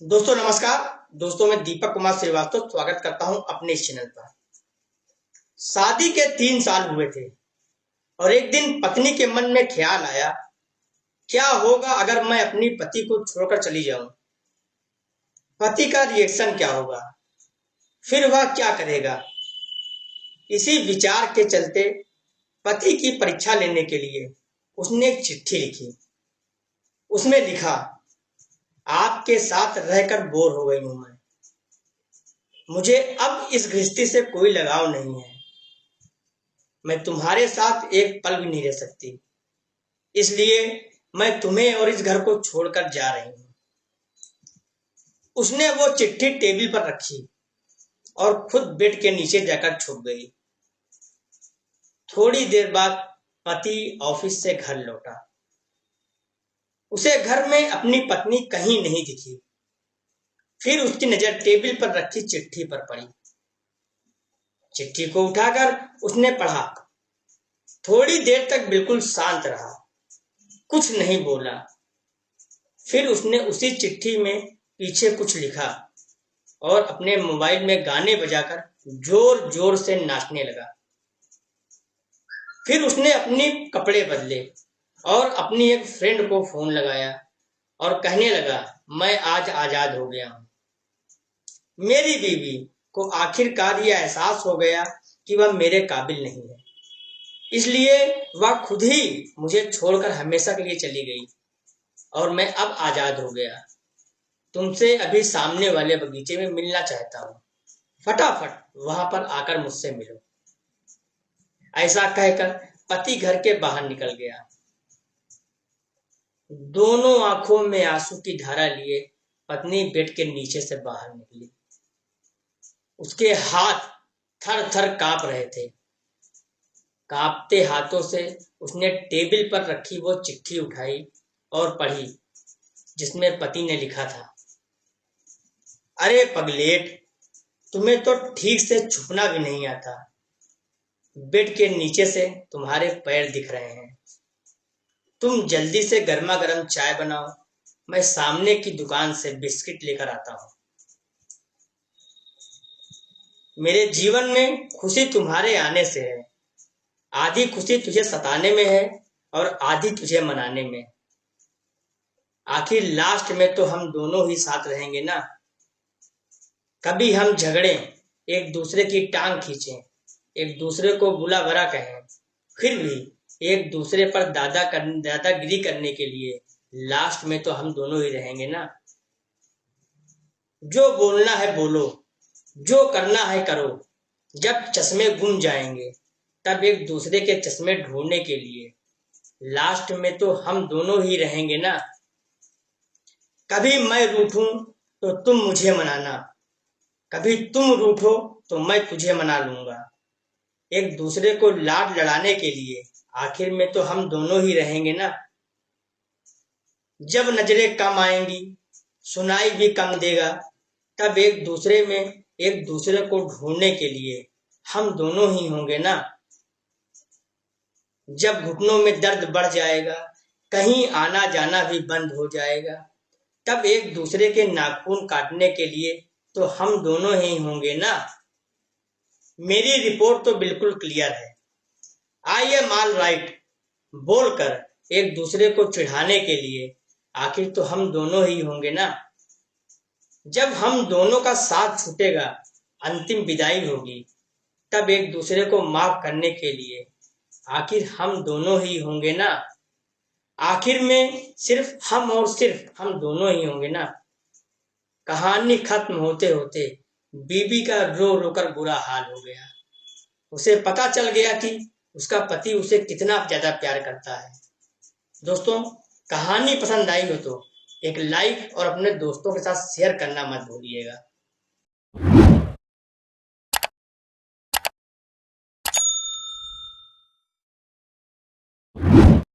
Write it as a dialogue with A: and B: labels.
A: दोस्तों नमस्कार। दोस्तों मैं दीपक कुमार श्रीवास्तव स्वागत करता हूं अपने इस चैनल पर। शादी के 3 साल हुए थे और एक दिन पत्नी के मन में ख्याल आया, क्या होगा अगर मैं अपनी पति को छोड़कर चली जाऊं। पति का रिएक्शन क्या होगा, फिर वह क्या करेगा। इसी विचार के चलते पति की परीक्षा लेने के लिए उसने एक चिट्ठी लिखी। उसमें लिखा, आपके साथ रहकर बोर हो गई हूं मुझे अब इस गृहस्थी से कोई लगाव नहीं है। मैं तुम्हारे साथ एक पल भी नहीं रह सकती, इसलिए मैं तुम्हें और इस घर को छोड़कर जा रही हूं। उसने वो चिट्ठी टेबल पर रखी और खुद बेड के नीचे जाकर छुप गई। थोड़ी देर बाद पति ऑफिस से घर लौटा। उसे घर में अपनी पत्नी कहीं नहीं दिखी। फिर उसकी नजर टेबल पर रखी चिट्ठी पर पड़ी। चिट्ठी को उठाकर उसने पढ़ा। थोड़ी देर तक बिल्कुल शांत रहा, कुछ नहीं बोला। फिर उसने उसी चिट्ठी में पीछे कुछ लिखा और अपने मोबाइल में गाने बजाकर जोर जोर से नाचने लगा। फिर उसने अपने कपड़े बदले और अपनी एक फ्रेंड को फोन लगाया और कहने लगा, मैं आज आजाद हो गया हूं। मेरी बीवी को आखिरकार यह एहसास हो गया कि वह मेरे काबिल नहीं है, इसलिए वह खुद ही मुझे छोड़कर हमेशा के लिए चली गई और मैं अब आजाद हो गया। तुमसे अभी सामने वाले बगीचे में मिलना चाहता हूँ, फटाफट वहां पर आकर मुझसे मिलो। ऐसा कहकर पति घर के बाहर निकल गया। दोनों आंखों में आंसू की धारा लिए पत्नी बेड के नीचे से बाहर निकली। उसके हाथ थर थर कांप रहे थे। कांपते हाथों से उसने टेबल पर रखी वो चिट्ठी उठाई और पढ़ी, जिसमें पति ने लिखा था, अरे पगलेट, तुम्हें तो ठीक से छुपना भी नहीं आता। बेड के नीचे से तुम्हारे पैर दिख रहे हैं। तुम जल्दी से गर्मा गर्म चाय बनाओ, मैं सामने की दुकान से बिस्किट लेकर आता हूँ। मेरे जीवन में खुशी तुम्हारे आने से है। आधी खुशी तुझे सताने में है और आधी तुझे मनाने में। आखिर लास्ट में तो हम दोनों ही साथ रहेंगे ना। कभी हम झगड़ें, एक दूसरे की टांग खींचें, एक दूसरे को बुला भला कहें, फिर भी एक दूसरे पर दादागिरी करने के लिए लास्ट में तो हम दोनों ही रहेंगे ना। जो बोलना है बोलो, जो करना है करो। जब चश्मे गुम जाएंगे तब एक दूसरे के चश्मे ढूंढने के लिए लास्ट में तो हम दोनों ही रहेंगे ना। कभी मैं रूठूं तो तुम मुझे मनाना, कभी तुम रूठो तो मैं तुझे मना लूंगा। एक दूसरे को लाड लड़ाने के लिए आखिर में तो हम दोनों ही रहेंगे ना। जब नजरें कम आएंगी, सुनाई भी कम देगा, तब एक दूसरे को ढूंढने के लिए हम दोनों ही होंगे ना। जब घुटनों में दर्द बढ़ जाएगा, कहीं आना जाना भी बंद हो जाएगा, तब एक दूसरे के नाखून काटने के लिए तो हम दोनों ही होंगे ना। मेरी रिपोर्ट तो बिल्कुल क्लियर है। आई एम ऑल राइट बोलकर एक दूसरे को चिढ़ाने के लिए आखिर तो हम दोनों ही होंगे ना। जब हम दोनों का साथ छूटेगा, अंतिम विदाई होगी, तब एक दूसरे को माफ करने के लिए आखिर हम दोनों ही होंगे ना। आखिर में सिर्फ हम और सिर्फ हम दोनों ही होंगे ना। कहानी खत्म होते होते बीबी का रो रो कर बुरा हाल हो गया। उसे पता चल गया कि उसका पति उसे कितना ज्यादा प्यार करता है। दोस्तों, कहानी पसंद आई हो तो एक लाइक और अपने दोस्तों के साथ शेयर करना मत भूलिएगा।